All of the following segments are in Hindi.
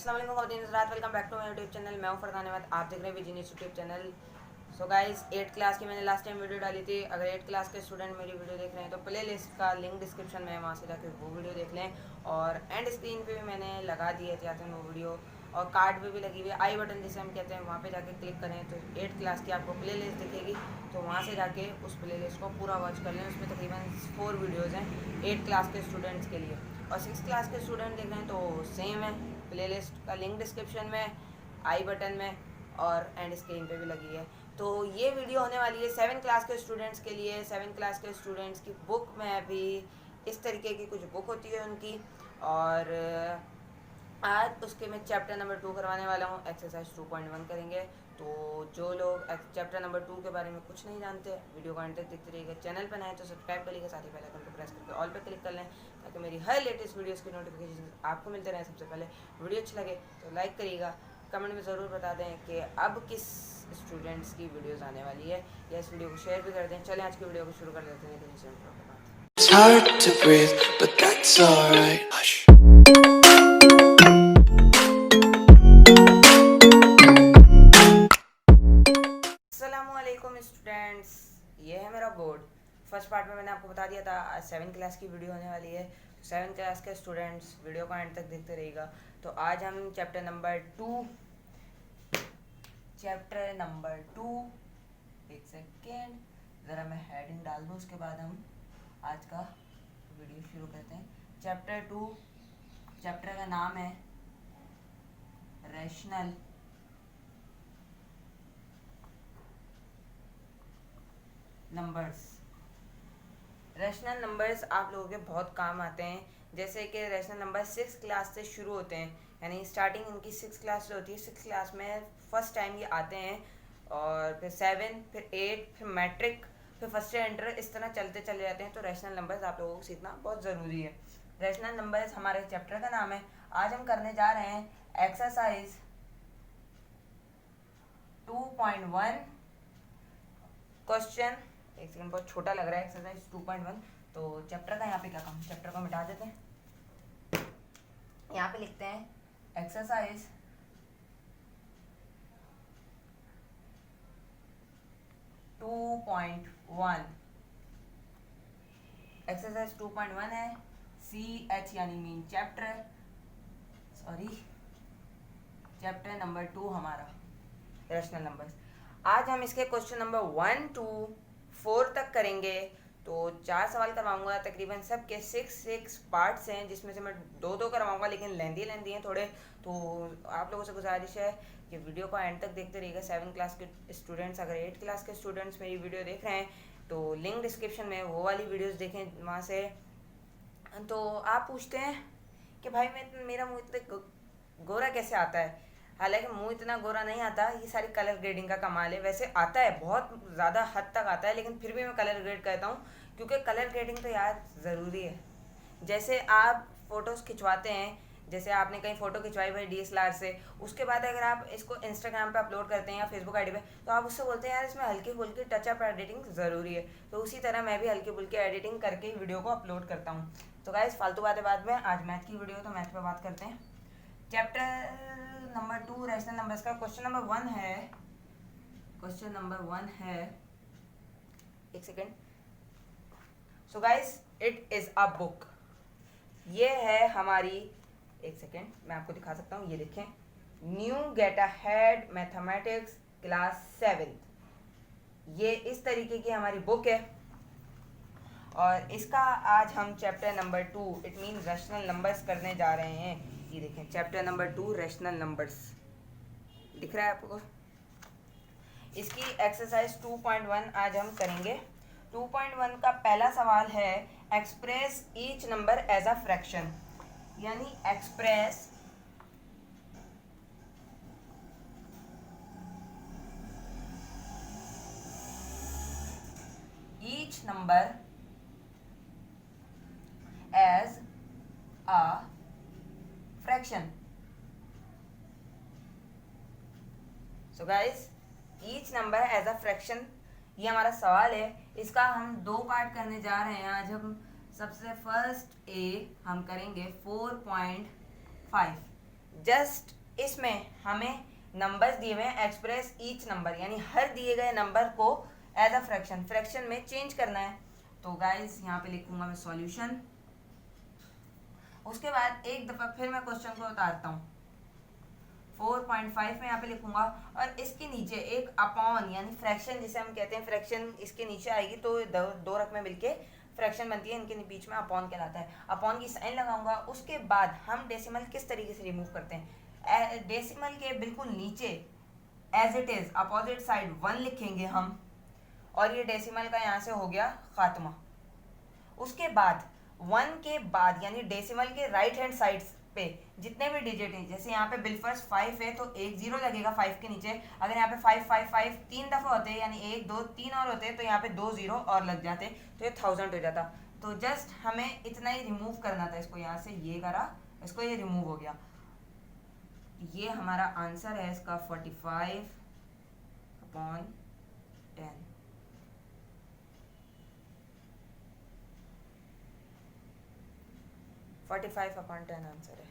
अस्सलाम वालेकुम हज़रात, welcome back to my YouTube channel. मैं हूं फरहान अहमद, आप देख रहे हैं business YouTube channel. So guys, 8th class की मैंने लास्ट टाइम वीडियो डाली थी। अगर 8th क्लास के स्टूडेंट मेरी वीडियो देख रहे हैं तो प्ले लिस्ट का लिंक डिस्क्रिप्शन में है, वहाँ से जाकर वो वीडियो देख लें। और एंड स्क्रीन पे भी मैंने लगा दी है चाहते वो वीडियो, और कार्ड पे भी लगी हुई है, आई बटन जिसे हम कहते हैं, वहाँ पे जाके क्लिक करें तो 8th क्लास की आपको प्ले लिस्ट दिखेगी। तो वहाँ से जाके उस प्ले लिस्ट को पूरा वॉच कर लें। उसमें तकरीबन 4 वीडियोज़ हैं 8th क्लास के स्टूडेंट्स के लिए। और 6th क्लास के स्टूडेंट देख रहे हैं तो सेम है, प्लेलिस्ट का लिंक डिस्क्रिप्शन में, आई बटन में और एंड स्क्रीन पे भी लगी है। तो ये वीडियो होने वाली है 7th क्लास के स्टूडेंट्स के लिए। 7th क्लास के स्टूडेंट्स की बुक में अभी इस तरीके की कुछ बुक होती है उनकी, और आज उसके मैं चैप्टर नंबर 2 करवाने वाला हूँ। एक्सरसाइज 2.1 करेंगे। तो जो लोग चैप्टर नंबर 2 के बारे में कुछ नहीं जानते, वीडियो को अंत तक देखते रहिएगा। चैनल पर नए तो सब्सक्राइब कर लीजिए, साथ ही बेल आइकन को प्रेस करके ऑल पे क्लिक कर लें ताकि मेरी हर लेटेस्ट वीडियोस की नोटिफिकेशन आपको मिलते रहे सबसे पहले। वीडियो अच्छी लगे तो लाइक करिएगा, कमेंट में ज़रूर बता दें कि अब किस स्टूडेंट्स की वीडियोज़ आने वाली है, या इस वीडियो को शेयर भी कर दें। चलें आज की वीडियो को शुरू कर देते हैं। It's hard to breathe, but that's alright. Hush. अस्सलामुअलैकुम स्टूडेंट्स, ये है मेरा बोर्ड। फर्स्ट पार्ट में मैंने आपको बता दिया था आज 7th क्लास की वीडियो होने वाली है। 7th क्लास के स्टूडेंट्स वीडियो को एंड तक देखते रहिएगा। तो आज हम चैप्टर नंबर 2 एक सेकेंड, ज़रा मैं हेडिंग डाल दूँ, उसके बाद हम आज का वीडियो शुरू करते हैं। चैप्टर 2, चैप्टर का नाम है रैशनल नंबर्स। रैशनल नंबर्स आप लोगों के बहुत काम आते हैं, जैसे कि रैशनल नंबर 6 क्लास से शुरू होते हैं, यानी स्टार्टिंग इनकी 6 क्लास से होती है। 6 क्लास में फर्स्ट टाइम ये आते हैं, और फिर 7, फिर 8, फिर मैट्रिक, फिर फर्स्ट ईयर इंटर, इस तरह चलते चले जाते हैं। तो रैशनल नंबर्स आप लोगों को सीखना बहुत ज़रूरी है। रैशनल नंबर्स हमारे चैप्टर का नाम है। आज हम करने जा रहे हैं एक्सरसाइज 2.1 क्वेश्चन। एक सेकंड, बहुत छोटा लग रहा है एक्सरसाइज 2.1। तो चैप्टर का यहाँ पे क्या काम, चैप्टर को मिटा देते हैं। यहाँ पे लिखते हैं एक्सरसाइज 2.1। एक्सरसाइज 2.1 है, CH यानी mean chapter, sorry chapter number 2 हमारा रैशनल नंबर्स। आज हम इसके क्वेश्चन नंबर 1 to 4 तक करेंगे। तो 4 सवाल करवाऊंगा, तकरीबन सब के 6 पार्ट्स हैं, जिसमें से मैं 2 करवाऊंगा, लेकिन लेंदी हैं थोड़े। तो आप लोगों से गुजारिश है कि वीडियो को एंड तक देखते रहिएगा। 7 क्लास के स्टूडेंट्स, अगर 8 क्लास के स्टूडेंट्स मेरी वीडियो देख रहे हैं तो लिंक डिस्क्रिप्शन में वो वाली वीडियोज़ देखें वहाँ से। तो आप पूछते हैं कि भाई मेरा मुँह इतना गोरा कैसे आता है। हालांकि मुंह इतना गोरा नहीं आता, ये सारी कलर ग्रेडिंग का कमाल है। वैसे आता है, बहुत ज़्यादा हद तक आता है, लेकिन फिर भी मैं कलर ग्रेड करता हूँ, क्योंकि कलर ग्रेडिंग तो यार ज़रूरी है। जैसे आप फ़ोटोज़ खिंचवाते हैं, जैसे आपने कहीं फ़ोटो खिंचवाई भाई DSLR से, उसके बाद अगर आप इसको इंस्टाग्राम पे अपलोड करते हैं या फेसबुक आईडी पे, तो आप उससे बोलते हैं यार इसमें हल्की फुल्की टचअप एडिटिंग ज़रूरी है। तो उसी तरह मैं भी हल्की फुल्की एडिटिंग करके ही वीडियो को अपलोड करता हूँ। तो गाइस, फालतू बातें बाद में, आज मैथ की वीडियो, तो मैथ पर बात करते हैं। चैप्टर नंबर 2 रैशनल नंबर्स का क्वेश्चन नंबर 1 है। क्वेश्चन नंबर 1 है, एक second. So guys, it is a book. ये है हमारी, एक सेकेंड मैं आपको दिखा सकता हूँ, ये देखें, new get ahead mathematics class 7। ये इस तरीके की हमारी बुक है, और इसका आज हम chapter number 2 it mean rational numbers करने जा रहे हैं। ये देखें, चैप्टर नंबर 2 रैशनल नंबर्स दिख रहा है आपको। इसकी एक्सरसाइज 2.1 आज हम करेंगे। 2.1 का पहला सवाल है, express each number as a fraction, यानी express each number as a fraction. So guys, each number as a fraction, ये हमारा सवाल है। इसका हम 2 पार्ट करने जा रहे हैं आज हम। सबसे फर्स्ट हम करेंगे 4.5। जस्ट इसमें हमें नंबर्स दिए हुए हैं, एक्सप्रेस ईच नंबर, यानी हर दिए गए नंबर को एज अ फ्रैक्शन में चेंज करना है। तो गाइस यहाँ पे लिखूंगा मैं सॉल्यूशन। उसके बाद एक दफ़ा फिर मैं क्वेश्चन को उतारता हूँ, 4.5 में यहाँ पे लिखूंगा और इसके नीचे एक अपॉन यानी फ्रैक्शन जिसे हम कहते हैं, फ्रैक्शन इसके नीचे आएगी तो दो रकमें मिलके फ्रैक्शन बनती है, इनके बीच में अपॉन कहलाता है। अपॉन की साइन लगाऊंगा। उसके बाद हम डेसिमल किस तरीके से रिमूव करते हैं, डेसिमल के बिल्कुल नीचे as it is opposite side 1 लिखेंगे हम, और ये डेसिमल का यहाँ से हो गया खात्मा। उसके बाद 1 के बाद यानी डेसिमल के राइट हैंड साइड पे जितने भी डिजिट हैं, जैसे यहाँ पे बिलफर्स्ट 5 है तो एक 0 लगेगा 5 के नीचे। अगर यहाँ पे 5 5 5 3 दफ़ा होते यानी 1 2 3 और होते तो यहाँ पे 2 0 और लग जाते तो ये 1000 हो जाता। तो जस्ट हमें इतना ही रिमूव करना था, इसको यहाँ से ये करा, इसको ये रिमूव हो गया। ये हमारा आंसर है इसका 45/10। आंसर है।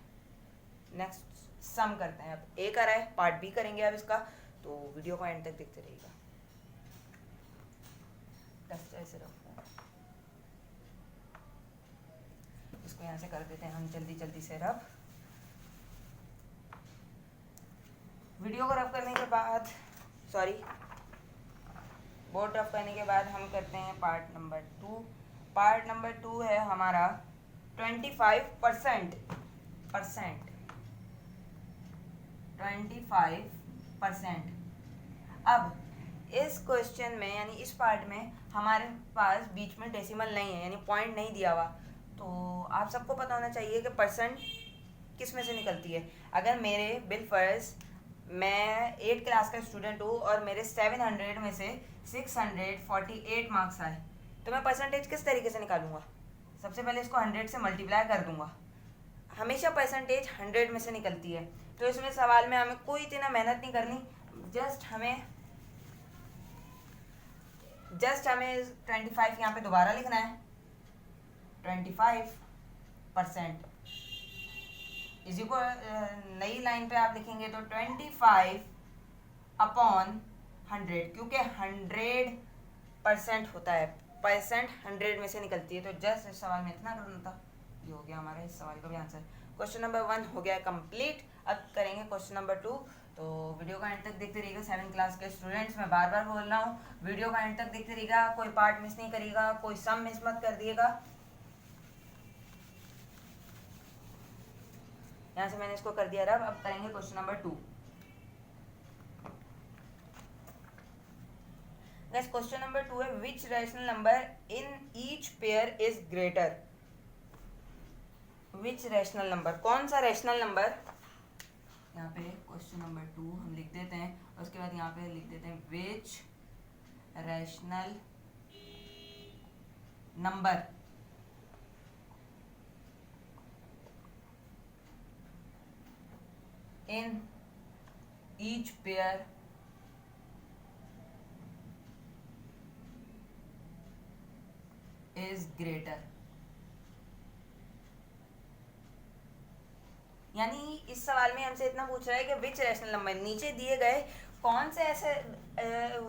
नेक्स्ट सम करते हैं। अब ए करा है, पार्ट बी करेंगे अब इसका, तो वीडियो को एंड तक देखते रहिएगा। डस्टर से रखो, इसको यहाँ से कर देते हैं हम जल्दी जल्दी से रब। वीडियो को रब करने के बाद, सॉरी बोर्ड रब करने के बाद हम करते हैं पार्ट नंबर 2। पार्ट नंबर 2 है हमारा 25%। 25%। अब इस क्वेश्चन में यानी इस पार्ट में हमारे पास बीच में डेसिमल नहीं है, यानी पॉइंट नहीं दिया हुआ। तो आप सबको पता होना चाहिए कि परसेंट किस में से निकलती है। अगर मेरे बिलफर्ज मैं 8 क्लास का स्टूडेंट हूँ और मेरे 700 में से 648 मार्क्स आए, तो मैं परसेंटेज किस तरीके से निकालूंगा? सबसे पहले इसको 100 से मल्टीप्लाई कर दूंगा। हमेशा परसेंटेज 100 में से निकलती है। तो इसमें सवाल में हमें कोई इतना मेहनत नहीं करनी, जस्ट हमें 25 यहाँ पे दोबारा लिखना है। 25% इसी को नई लाइन पे आप लिखेंगे तो 25/100, क्योंकि 100% होता है, परसेंट 100 में से निकलती है। तो जस्ट इस सवाल में इतना करना था। ये हो गया हमारा इस सवाल का भी आंसर। क्वेश्चन नंबर 1 हो गया कंप्लीट। अब करेंगे क्वेश्चन नंबर 2। तो वीडियो का एंड तक देखते रहिएगा। 7 क्लास के स्टूडेंट्स, मैं बार बार बोल रहा हूँ, वीडियो का एंड तक देखते रहिएगा, कोई पार्ट मिस नहीं करिएगा, कोई सम मिस मत कर दिएगा। यहाँ से मैंने इसको कर दिया रब। अब करेंगे question number 2। Next question number 2 है, which rational number in each pair is greater. Which rational number, कौन सा रैशनल नंबर, यहाँ पे क्वेश्चन नंबर 2 हम लिख देते हैं, और उसके बाद यहाँ पे लिख देते हैं which rational number in each pair is greater. यानी इस सवाल में हमसे इतना पूछ रहा है कि विच रैशनल नंबर, नीचे दिए गए कौन से ऐसे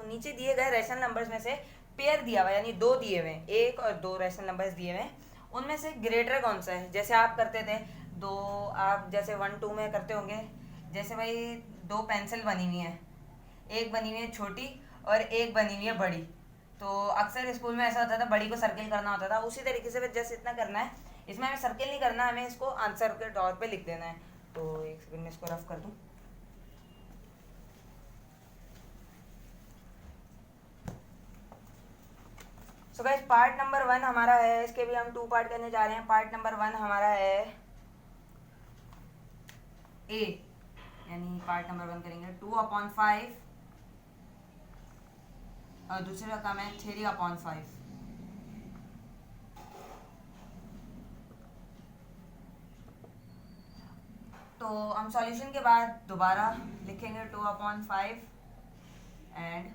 नीचे दिए गए रैशनल नंबर्स में से पेयर दिया हुआ, यानी 2 दिए हुए हैं, 1 और 2 रैशनल नंबर्स दिए हुए हैं, उनमें से ग्रेटर कौन सा है। जैसे आप करते थे दो, आप जैसे 1 2 में करते होंगे, जैसे भाई 2 पेंसिल बनी हुई हैं, एक बनी हुई है छोटी और एक बनी हुई है बड़ी। तो अक्सर स्कूल में ऐसा होता था, बड़ी को सर्किल करना होता था, उसी तरीके से जस्ट इतना करना है। इसमें हमें सर्किल नहीं करना, हमें इसको आंसर के तौर पे लिख देना है। तो एक सेकंड में इसको रफ कर दूं। सो गाइस पार्ट नंबर 1 हमारा है, इसके भी हम 2 पार्ट करने जा रहे हैं। पार्ट नंबर 1 हमारा है ए, यानी पार्ट नंबर 1 करेंगे 2/5 और दूसरे रकम है 3/5। तो हम सॉल्यूशन के बाद दोबारा लिखेंगे 2/5 एंड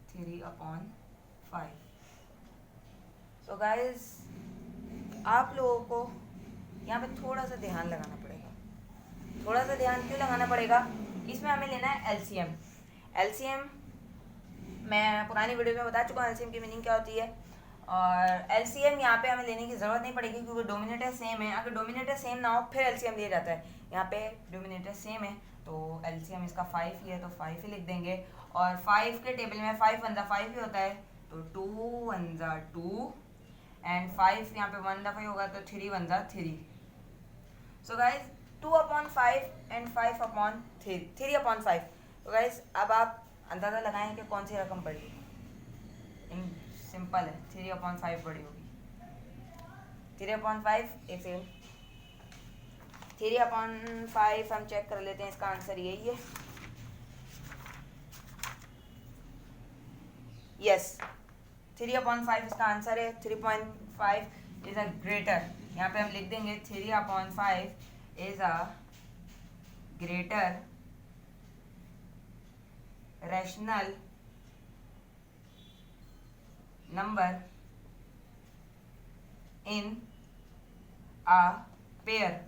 3/5। सो गाइस आप लोगों को यहाँ पे थोड़ा सा ध्यान लगाना पड़ेगा। थोड़ा सा ध्यान क्यों लगाना पड़ेगा, इसमें हमें लेना है एलसीएम। एलसीएम मैं पुरानी वीडियो में बता चुका हूँ एलसीएम की मीनिंग क्या होती है, और एलसीएम यहाँ पे हमें लेने की ज़रूरत नहीं पड़ेगी क्योंकि डोमिनेटर सेम है। अगर डोमिनेटर सेम ना हो फिर एलसीएम लिया जाता है, यहाँ पे डोमिनेटर सेम है तो एलसीएम इसका 5 ही है तो 5 ही लिख देंगे। और 5 के टेबल में 5 वन ज़ा 5 ही होता है तो 2 वन ज़ा 2 एंड 5 यहाँ पे 1 दफ़ा ही होगा तो 3 वन ज़ा 3। So guys 2/5 and 5/3, 3/5। तो गाइज अब आप अंदाज़ा लगाएं कि कौन सी रकम बड़ी है। सिंपल है, 3/5 बड़ी होगी। 3/5 एक सेकेंड, 3/5 हम चेक कर लेते हैं, इसका आंसर यही है। यस 3/5 इसका आंसर है। 3.5 इज अ ग्रेटर, यहाँ पे हम लिख देंगे 3/5 is a greater rational number in a pair,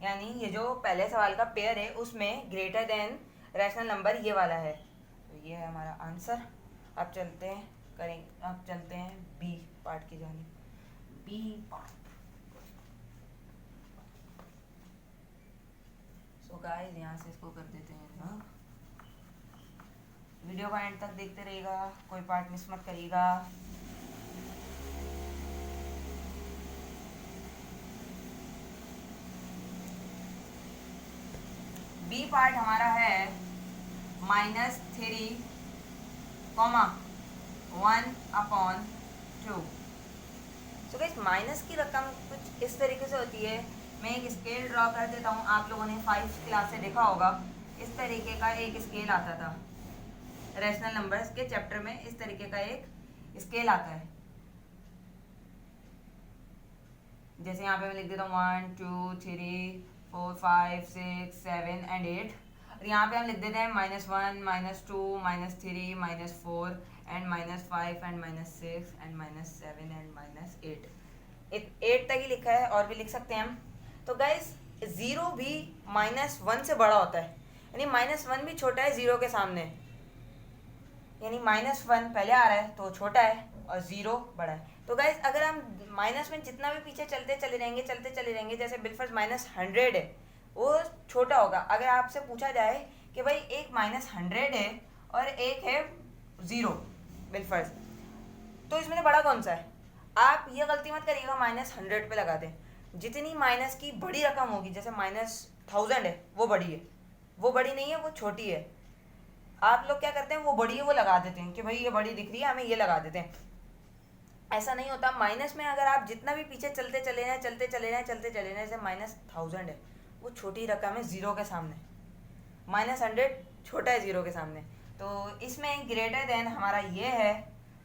यानी ये जो पहले सवाल का पेयर है उसमें ग्रेटर देन रैशनल नंबर ये वाला है, तो ये है हमारा आंसर। अब चलते हैं बी पार्ट की जानिब। बी पार्ट, सो गाइस यहाँ से इसको कर देते हैं ना। वीडियो का एंड तक देखते रहिएगा, कोई पार्ट मिस मत करिएगा। बी पार्ट हमारा है -3, 1/2। तो गाइस माइनस की रकम कुछ इस तरीके से होती है। मैं एक स्केल ड्रॉ कर देता हूँ, आप लोगों ने 5th क्लास से देखा होगा। इस तरीके का एक स्केल आता था रैशनल नंबर्स के चैप्टर में, इस तरीके का एक स्केल आता है। जैसे यहाँ पे मैं लिख देता हूँ 1 2 3 4 5 6 7 एंड 8, और यहाँ पे हम लिख देते हैं -1 -2 -3 -4 एंड -5 एंड -6 एंड -7 एंड -8। 8 तक ही लिखा है, और भी लिख सकते हैं हम। तो गाइस 0 भी -1 से बड़ा होता है, यानी -1 भी छोटा है 0 के सामने, यानी -1 पहले आ रहा है तो छोटा है और 0 बड़ा है। तो गाइज अगर हम माइनस में जितना भी पीछे चलते चले रहेंगे, जैसे बिलफर्ज -100 है वो छोटा होगा। अगर आपसे पूछा जाए कि भाई एक -100 है और एक है 0 बिलफर्ज, तो इसमें से बड़ा कौन सा है? आप ये गलती मत करिएगा -100 पे लगा दें। जितनी माइनस की बड़ी रकम होगी, जैसे -1000 है वो बड़ी है, वो बड़ी नहीं है वो छोटी है। आप लोग क्या करते हैं, वो बड़ी है वो लगा देते हैं कि भाई ये बड़ी दिख रही है हमें ये लगा देते हैं। ऐसा नहीं होता। माइनस में अगर आप जितना भी पीछे चलते चले जाएं, जैसे -1000 है वो छोटी रकम है 0 के सामने, -100 छोटा है 0 के सामने। तो इसमें ग्रेटर देन हमारा ये है,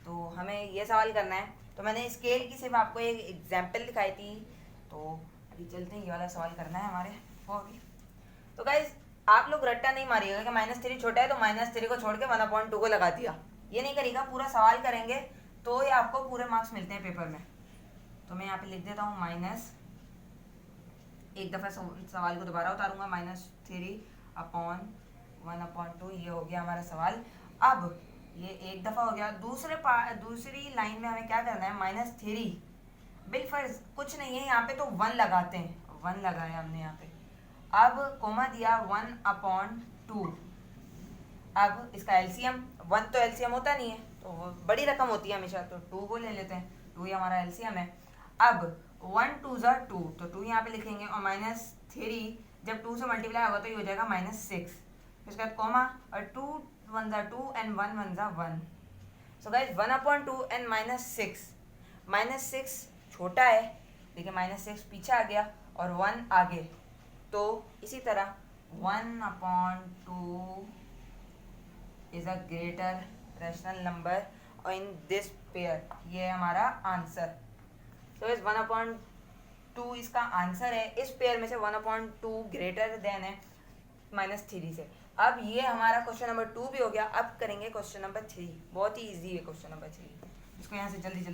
तो हमें ये सवाल करना है। तो मैंने स्केल की सिर्फ आपको एक एग्जाम्पल दिखाई थी, तो अभी चलते हैं ये वाला सवाल करना है हमारे को अभी। तो गाइज आप लोग रट्टा नहीं मारिएगा कि -3 छोटा है तो -3 को छोड़ के 1/2 को लगा दिया, ये नहीं करिएगा। पूरा सवाल करेंगे तो ये आपको पूरे मार्क्स मिलते हैं पेपर में। तो मैं यहाँ पे लिख देता हूँ माइनस, एक दफ़ा सवाल को दोबारा उतारूंगा, -3/1/2, ये हो गया हमारा सवाल। अब ये एक दफ़ा हो गया। दूसरी लाइन में हमें क्या करना है, -3 बिलफर्ज कुछ नहीं है, यहाँ पे तो 1 लगाते हैं, 1 लगाया हमने यहाँ पे। अब कोमा दिया 1/2। अब इसका एलसीएम, 1 तो एलसीएम होता नहीं है तो वो बड़ी रकम होती है हमेशा, तो 2 को ले लेते हैं, 2 ही हमारा एलसीएम है। अब 1 2 ज़ा 2, तो 2 यहाँ पे लिखेंगे, और -3 जब 2 से मल्टीप्लाई होगा तो ये हो जाएगा -6। उसके बाद कोमा, और 2 1 ज़ा 2 एंड 1 1 ज़ा 1। सो गाइस 1/2 एंड -6 छोटा है, देखिए -6 पीछे आ गया और 1 आगे, तो इसी तरह 1/2 is a greater rational number in this pair, ये है हमारा आंसर। तो इस 1/2 इसका आंसर है। इस पेयर में से 1/2 ग्रेटर देन है -3 से। अब ये हमारा क्वेश्चन नंबर 2 भी हो गया। अब करेंगे क्वेश्चन नंबर 3, बहुत ही इजी है क्वेश्चन नंबर 3। इसको यहाँ से जल्दी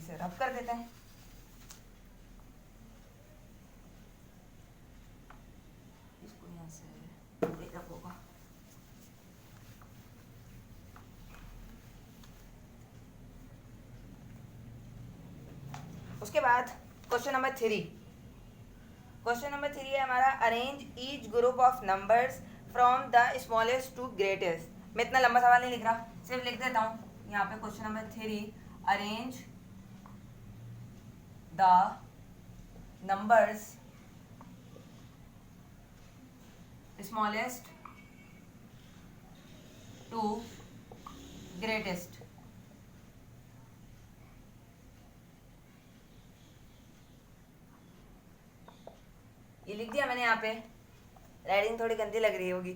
से रब कर देते हैं। उसके बाद क्वेश्चन नंबर 3, क्वेश्चन नंबर 3 है हमारा arrange each group of numbers from the smallest to greatest. मैं इतना लंबा सवाल नहीं लिख रहा, सिर्फ लिख देता हूँ यहाँ पे question number 3, arrange the numbers smallest to greatest. ये लिख दिया मैंने यहाँ पे, राइटिंग थोड़ी गंदी लग रही होगी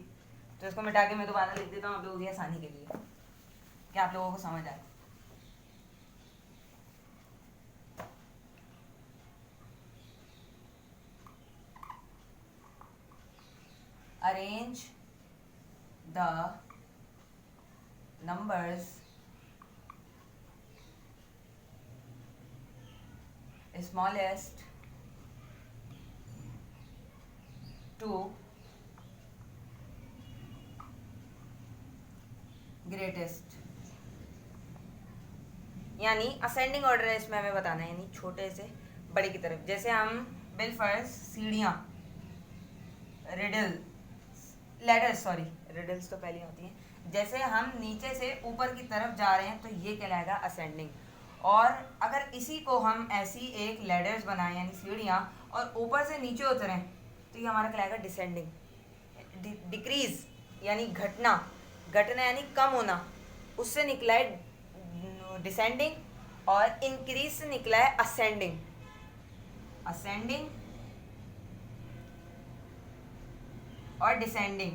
तो इसको मिटा के मैं दोबारा लिख देता हूँ आप लोगों की आसानी के लिए, कि आप लोगों को समझ आए। Arrange the numbers smallest to greatest, यानी असेंडिंग ऑर्डर है इसमें हमें बताना है, यानी छोटे से बड़े की तरफ। जैसे हम बिल फर्स्ट सीढ़ियाँ, लेडर्स सॉरी रिडल्स तो पहले होती हैं। जैसे हम नीचे से ऊपर की तरफ जा रहे हैं तो ये कहलाएगा असेंडिंग, और अगर इसी को हम ऐसी एक लेडर्स बनाएं यानी सीढ़ियाँ और ऊपर से नीचे उतरें तो ये हमारा कहलाएगा डिसेंडिंग। डिक्रीज यानी घटना, घटना यानी कम होना, उससे निकला है डिसेंडिंग, और इंक्रीज से निकला है असेंडिंग। असेंडिंग और डिसेंडिंग।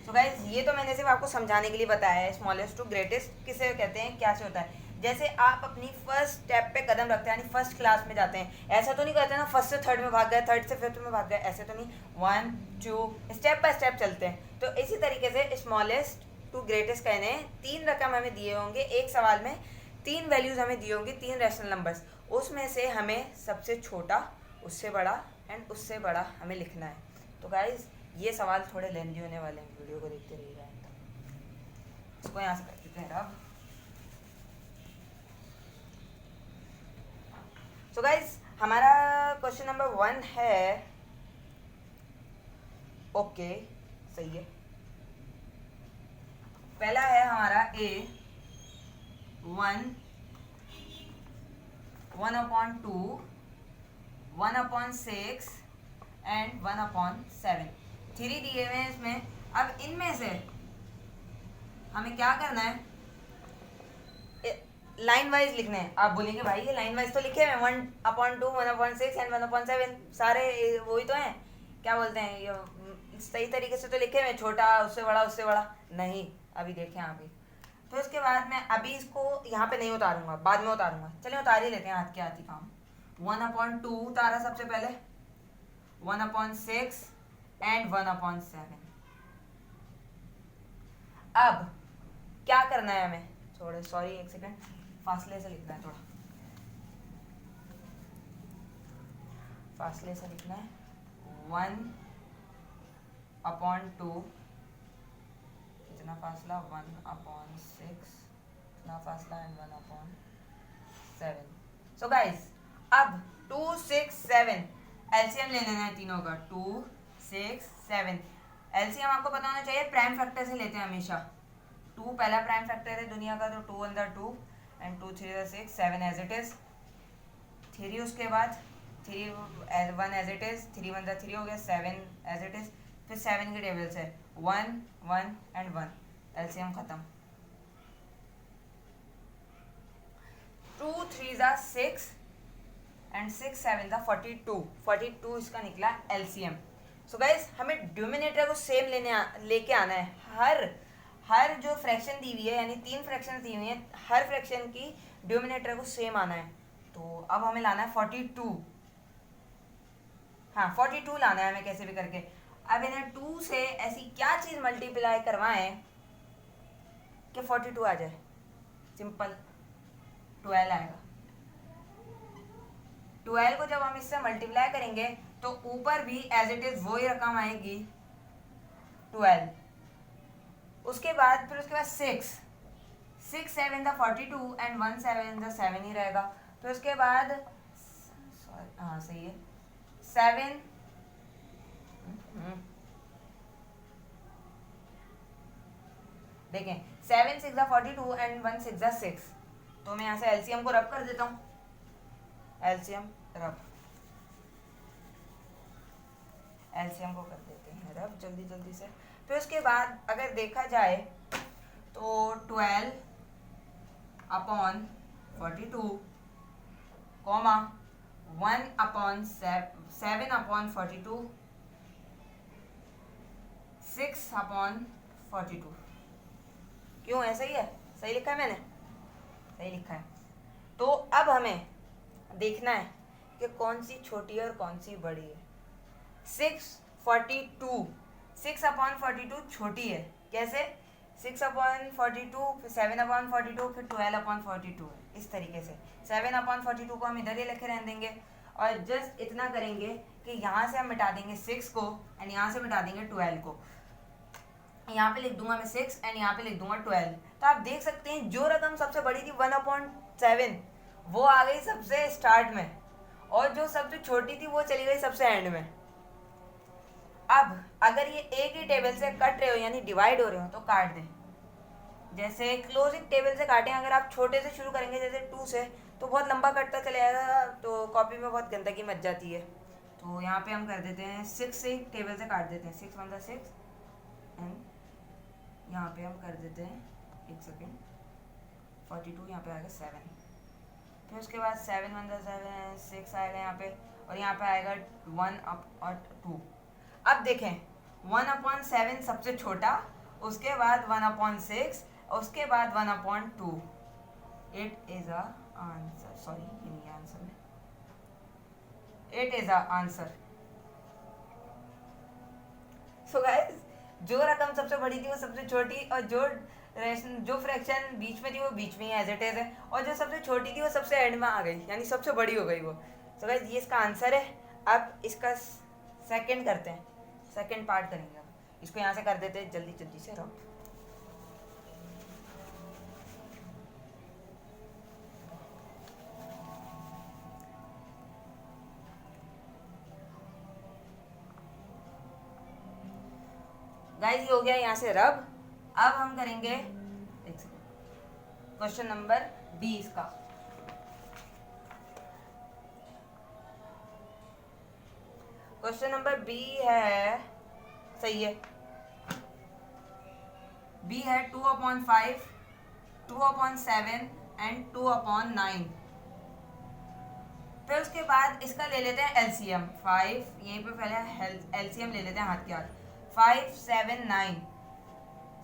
सो गाइज ये तो मैंने सिर्फ आपको समझाने के लिए बताया है स्मॉलेस्ट टू ग्रेटेस्ट किसे कहते हैं, क्या से होता है। जैसे आप अपनी फर्स्ट स्टेप पे कदम रखते हैं यानी फर्स्ट क्लास में जाते हैं, ऐसा तो नहीं करते ना फर्स्ट से थर्ड में भाग गए, थर्ड से फिफ्थ में भाग गए, ऐसे तो नहीं, 1 2 स्टेप बाय स्टेप चलते हैं। तो इसी तरीके से स्मॉलेस्ट टू ग्रेटेस्ट कहने 3 रकम हमें दिए होंगे, एक सवाल में 3 वैल्यूज हमें दिए होंगे, 3 रैशनल नंबर्स, उसमें से हमें सबसे छोटा, उससे बड़ा एंड उससे बड़ा हमें लिखना है। तो गाइज ये सवाल थोड़े लेंदी होने वाले हैं, वीडियो को देखते रहिएगा। इसको यहाँ से कर देते हैं अब। सो गाइज हमारा क्वेश्चन नंबर 1 है, ओके सही है। पहला है हमारा A 1 1/2 1/6 एंड 1/7, 3 दिए हुए हैं इसमें। अब इनमें से हमें क्या करना है, लाइन वाइज लिखना है। आप बोलेंगे भाई ये लाइन वाइज तो लिखे हैं 1/2 1/6 एंड 1/7, सारे वही तो हैं, क्या बोलते हैं ये सही तरीके से तो लिखे हुए, छोटा उससे बड़ा उससे बड़ा नहीं। अभी देखें आप ही, तो इसके बाद मैं अभी इसको यहाँ पे नहीं उतारूंगा, बाद में उतारूंगा। चलिए उतार ही लेते हैं हाथ के हाथ ही काम। 1/2 उतारा सबसे पहले, 1/6 एंड 1/7। अब क्या करना है हमें, थोड़े सॉरी एक सेकंड, फासले से लिखना है, थोड़ा फासले से लिखना है। 1/2 इतना फासला, 1/6 इतना फासला एंड 1/7। सो गाइस अब 2 6 7 एलसीएम ले लेना है तीनों का। 2 6 7 एलसीएम आपको पता होना चाहिए, प्राइम फैक्टर से लेते हैं हमेशा। 2 पहला प्राइम फैक्टर है दुनिया का, तो 2 अंदर 2 एंड 2 3 6 7 एज इट इज। 3 उसके बाद 3 1 एज इट इज, 3 1 3 हो गया, 7 एज इट इज। फिर 7 के टेबल्स है 1 1 एंड 1, एलसीएम खत्म। 2 3 6 एंड 6 7 42 इसका निकला एलसीएम। सो गाइस हमें डिनोमिनेटर को सेम लेके आना है। हर जो फ्रैक्शन दी हुई है यानी 3 फ्रैक्शन दी हुई है, हर फ्रैक्शन की डिनोमिनेटर को सेम आना है। तो अब हमें लाना है 42, हाँ 42 लाना है हमें कैसे भी करके। अब इन्हें 2 से ऐसी क्या चीज़ मल्टीप्लाई करवाएं कि 42 आ जाए, सिंपल 12 आएगा। 12 को जब हम इससे मल्टीप्लाई करेंगे तो ऊपर भी एज इट इज वही रकम आएगी 12। उसके बाद 6 6 7 द 42 एंड 1 7 द 7 ही रहेगा। तो इसके बाद हाँ सही है 7 देखें 7 6 द 42 एंड 1 6 द 6। तो मैं यहाँ से एलसीएम को रब कर देता हूँ, एलसीएम रब, एलसीएम को कर देते हैं रब जल्दी जल्दी से। फिर उसके बाद अगर देखा जाए तो 12 upon 42 comma 1 upon 7 upon 42 6 upon 42। क्यों ऐसा ही है? सही लिखा है मैंने? सही लिखा है। तो अब हमें देखना है कि कौन सी छोटी है और कौन सी बड़ी है। 6 अपॉन 42 छोटी है। कैसे? 6 अपॉन 42 फिर 7 अपॉन 42 फिर 12 अपॉन 42 है। इस तरीके से 7 अपॉन 42 को हम इधर ही लिखे रहने देंगे और जस्ट इतना करेंगे कि यहाँ से हम मिटा देंगे 6 को एंड यहाँ से मिटा देंगे 12 को। यहाँ पे लिख दूंगा मैं 6 एंड यहाँ पे लिख दूंगा 12। तो आप देख सकते हैं जो रकम सबसे बड़ी थी 1/7 वो आ गई सबसे स्टार्ट में और जो सबसे छोटी थी वो चली गई सबसे एंड में। अब अगर ये एक ही टेबल से कट रहे हो यानी डिवाइड हो रहे हो तो काट दें। जैसे क्लोजिंग टेबल से काटें, अगर आप छोटे से शुरू करेंगे जैसे 2 से तो बहुत लंबा कटता चले जाएगा तो कॉपी में बहुत गंदगी मच जाती है। तो यहाँ पे हम कर देते हैं 6 से टेबल से काट देते हैं। 6 1 6 एंड यहाँ पे हम कर देते हैं 1 सेकेंड 42 यहाँ पे आएगा 7। फिर उसके बाद 7 1 7 6 आएगा यहाँ पे और यहाँ पे आएगा 1 और 2। अब देखें 1/7 सबसे छोटा, उसके बाद 1/6, उसके बाद 1/2। It is a answer, sorry ये नहीं आंसर है, it is a answer. So guys जो रकम सबसे बड़ी थी वो सबसे छोटी और जो फ्रैक्शन बीच में थी वो बीच में ही एज इट इज है और जो सबसे छोटी थी वो सबसे एंड में आ गई यानी सबसे बड़ी हो गई वो। सो गाइस ये इसका आंसर है। अब इसका सेकंड करते हैं, सेकंड पार्ट करेंगे। अब इसको यहाँ से कर देते हैं जल्दी जल्दी से रब। गाइस ये हो गया यहाँ से रब। अब हम करेंगे क्वेश्चन नंबर 20 का। क्वेश्चन नंबर बी है, सही है, बी है 2/5, 2/7 एंड 2/9। फिर उसके बाद इसका ले लेते हैं एलसीएम 5, यहीं पे पहले एलसीएम ले लेते हैं हाथ के हाथ। 5 7 9।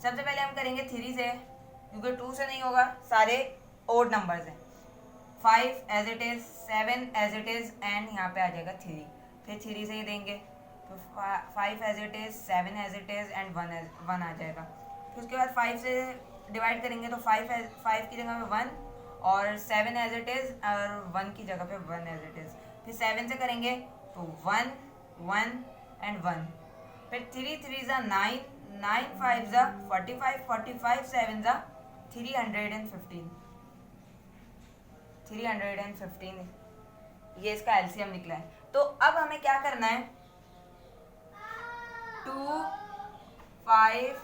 सबसे पहले हम करेंगे 3 से क्योंकि 2 से नहीं होगा, सारे ओड नंबर्स हैं। 5 as it is, 7 as it is and यहाँ पे आ जाएगा 3। फिर 3 से ही देंगे तो 5 as it is, 7 as it is and 1 आ जाएगा। फिर उसके बाद 5 से डिवाइड करेंगे तो 5 की जगह पे 1 और 7 एज इट इज और 1 की जगह पे 1 एज इट इज। फिर 7 से करेंगे तो 1 1 एंड 1। फिर 3 3 ज़ा 9, 9 5 ज़ा 45, 45 7 ज़ा 315, 315 ये इसका एलसीएम निकला है। तो अब हमें क्या करना है, 2 5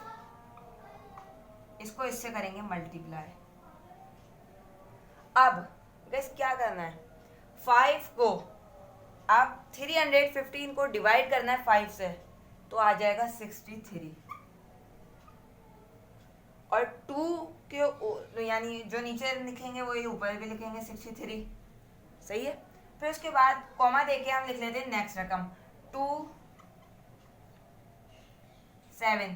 इसको इससे करेंगे मल्टीप्लाई। अब गाइस क्या करना है, 5 को आप 315 को डिवाइड करना है 5 से तो आ जाएगा 63 और 2 के यानी जो नीचे लिखेंगे वो ये ऊपर भी लिखेंगे 63। सही है। फिर उसके बाद कॉमा देके हम लिख लेते हैं नेक्स्ट रकम 2 7।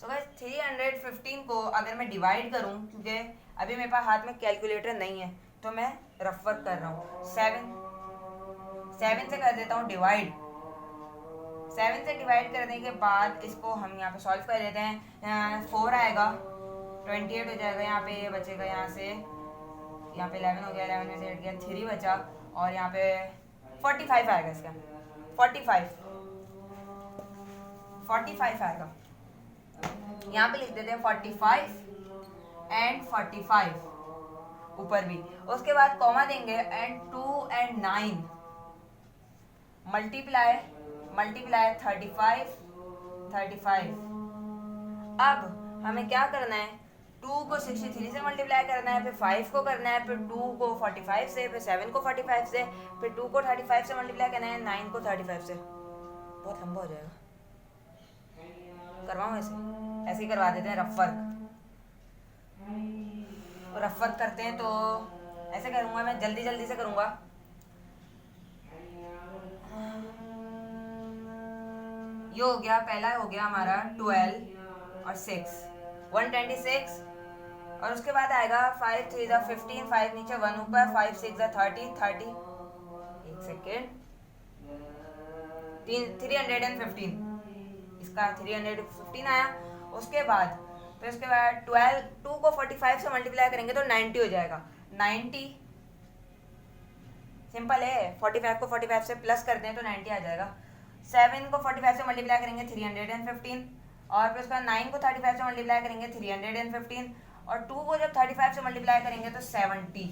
सो गाइस 315 को अगर मैं डिवाइड करूं, क्योंकि अभी मेरे पास हाथ में कैलकुलेटर नहीं है तो मैं रफ वर्क कर रहा हूँ। 7 से कर देता हूँ डिवाइड। 7 से डिवाइड करने के बाद इसको हम यहाँ पे सॉल्व कर लेते हैं। 4 आएगा 28 हो जाएगा, यहाँ पे ये बचेगा, यहाँ से यहाँ पे 11 हो गया, 11 में से 8 गया, 3 बचा और यहाँ पे 45 आएगा इसका, 45 आएगा। यहाँ पे लिख देते हैं 45 एंड 45 ऊपर भी। उसके बाद कॉमा देंगे एंड 2 एंड 9 मल्टीप्लाई 35 35। अब हमें क्या करना है, 2 को 63 से मल्टीप्लाई करना है, फिर 5 को करना है, फिर 2 को 45 से, फिर 7 को 45 से, फिर 2 को 35 से मल्टीप्लाई करना है, 9 को 35 से। बहुत लंबा हो जाएगा, करवाऊँ ऐसे ही करवा देते हैं रफ वर्क करते हैं। तो ऐसे करूँगा मैं, जल्दी से करूँगा। ये हो गया, पहला हो गया हमारा 12 और 6 126। और उसके बाद आएगा 5 3 जा 15, 5 नीचे 1 ऊपर, 5 6 जा 30 30। एक सेकेंड, 315, इसका 315 आया। उसके बाद 12 2 को 45 से मल्टीप्लाई करेंगे तो 90 हो जाएगा। 90 सिंपल है, 45 को 45 से प्लस करते हैं तो 90 आ जाएगा। 7 को 45 से मल्टीप्लाई करेंगे 315, और फिर उसका 9 को 35 से मल्टीप्लाई करेंगे 315, और 2 को जब 35 से मल्टीप्लाई करेंगे तो 70।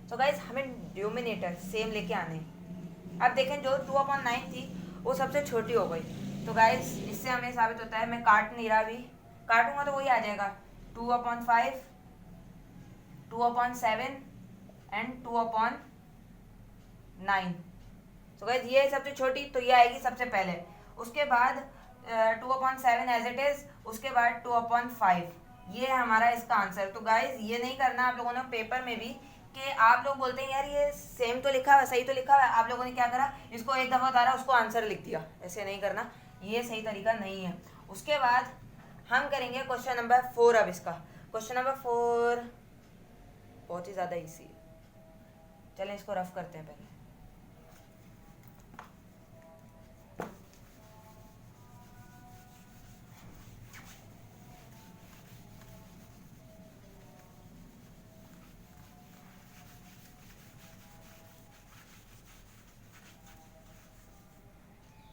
तो गाइज हमें डिनोमिनेटर सेम लेके आने। अब देखें जो 2/9 थी वो सबसे छोटी हो गई। तो गाइज इससे हमें साबित होता है, मैं काट नहीं रहा, भी काटूंगा तो वही आ जाएगा 2/5 2/7 एंड 2/9। तो गाइज ये सबसे छोटी, तो ये आएगी सबसे पहले। उसके बाद 2/7 एज इट इज, उसके बाद 2/5, ये है हमारा इसका आंसर। तो गाइज ये नहीं करना आप लोगों ने पेपर में भी, कि आप लोग बोलते हैं यार ये सेम तो लिखा हुआ, सही तो लिखा हुआ है, आप लोगों ने क्या करा, इसको एक दफ़ा उतारा, उसको आंसर लिख दिया। ऐसे नहीं करना, ये सही तरीका नहीं है। उसके बाद हम करेंगे क्वेश्चन नंबर 4। अब इसका क्वेश्चन नंबर 4 बहुत ही ज़्यादा ईजी है। चलें इसको रफ करते हैं पहले।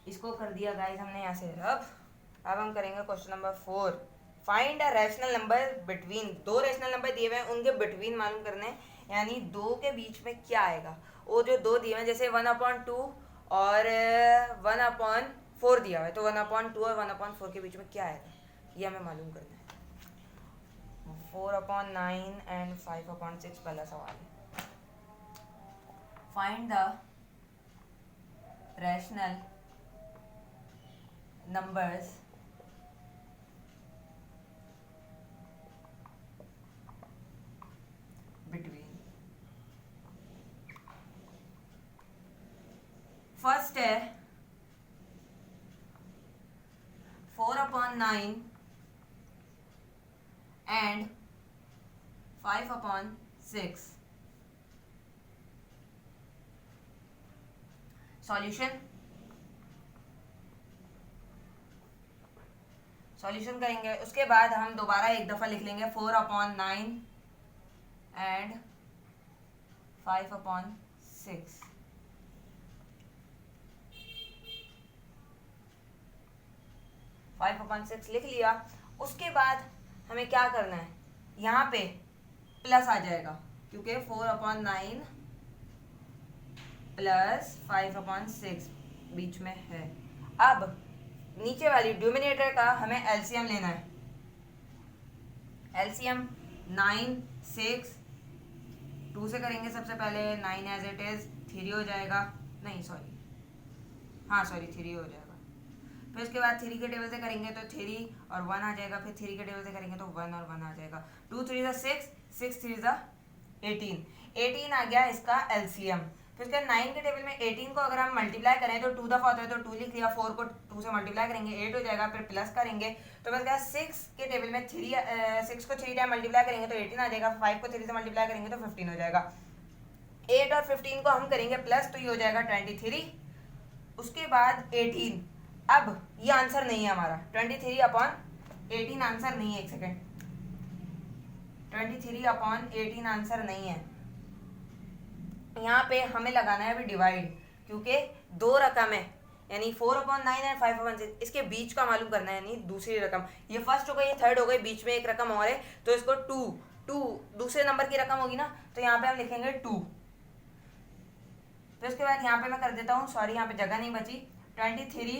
इसको कर दिया गाइस हमने यहाँ से रफ। अब हम करेंगे question number 4। Find a rational number between, दो रैशनल नंबर दिए हुए हैं, उनके बिटवीन मालूम करने हैं, यानी दो के बीच में क्या आएगा। वो जो दो दिए हुए हैं, जैसे 1/2 और 1/4 दिया हुआ है, तो 1/2 और 1/4 के बीच में क्या आएगा, ये हमें मालूम करना है। 4/9 एंड 5/6 पहला सवाल है। Find the rational numbers between, first है 4/9 एंड 5/6। सॉल्यूशन करेंगे। उसके बाद हम दोबारा एक दफ़ा लिख लेंगे 4/9 एंड 5/6। लिख लिया। उसके बाद हमें क्या करना है, यहाँ पे प्लस आ जाएगा, क्योंकि 4/9 प्लस 5/6 बीच में है। अब नीचे वाली डिनोमिनेटर का हमें एलसीएम लेना है। एलसीएम 9 6 2 से करेंगे सबसे पहले, 9 एज इट इज 3 हो जाएगा, नहीं सॉरी, हाँ सॉरी 3 हो जाएगा। फिर उसके बाद 3 के टेबल से करेंगे तो 3 और 1 आ जाएगा, फिर 3 के टेबल से करेंगे तो 1 और 1 आ जाएगा। 2 3 जा 6, 6 3 जा 18 आ गया इसका एलसीएम। फिर उसके 9 के टेबल में 18 को अगर हम मल्टीप्लाई करें तो 2 दफ़ा होता है, तो 2 लिख दिया। 4 को 2 से मल्टीप्लाई करेंगे 8 हो जाएगा, फिर प्लस करेंगे तो बस क्या, 6 के टेबल में 6 को 3 टाइम मल्टीप्लाई करेंगे तो 18 आ जाएगा। 5 को 3 से मल्टीप्लाई करेंगे तो 15 हो जाएगा। 8 और 15 को हम करेंगे प्लस, तो ये हो जाएगा 23। उसके बाद 18, अब ये आंसर नहीं है हमारा, 23/18 आंसर नहीं है। एक सेकेंड, 23/18 आंसर नहीं है। यहाँ पे हमें लगाना है अभी डिवाइड, क्योंकि दो रकम है, यानी 4/9 एंड 5/6 इसके बीच का मालूम करना है, यानी दूसरी रकम। ये फर्स्ट हो गई, ये थर्ड हो गई, बीच में एक रकम और है, तो इसको 2 दूसरे नंबर की रकम होगी ना, तो यहाँ पे हम लिखेंगे 2। फिर उसके बाद यहाँ पे मैं कर देता हूँ, सॉरी यहाँ पे जगह नहीं बची, 23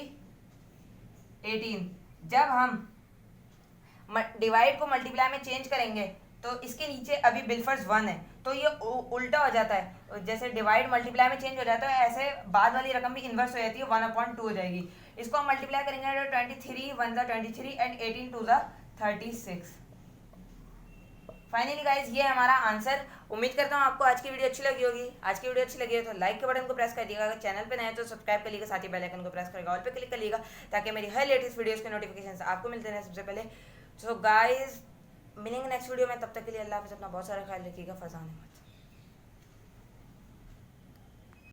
18। जब हम डिवाइड को मल्टीप्लाई में चेंज करेंगे तो इसके नीचे अभी बिलफर्स 1 है, तो ये उल्टा हो जाता है, जैसे डिवाइड मल्टीप्लाई में चेंज हो जाता है ऐसे बाद वाली रकम भी इन्वर्स हो जाती है, 1/2 हो जाएगी। इसको हम मल्टीप्लाई करेंगे तो 23 1 ज़ा 23 एंड 18 2 ज़ा 36। फाइनली गाइज ये हमारा आंसर। उम्मीद करता हूँ आपको आज की वीडियो अच्छी लगी होगी। आज की वीडियो अच्छी लगी हो तो लाइक के बटन को प्रेस कर दिएगा, अगर चैनल पे नए हैं तो सब्सक्राइब कर लीजिएगा, साथ ही बेल आइकन को प्रेस करके ऑल पे क्लिक कर लीजिएगा ताकि मेरी हर लेटेस्ट वीडियोस के नोटिफिकेशन आपको मिलते रहें सबसे पहले। सो गाइज मिलेंगे नेक्स्ट वीडियो में, तब तक के लिए अल्लाह हाफिज़, अपना बहुत सारा ख्याल रखिएगा, फरजान।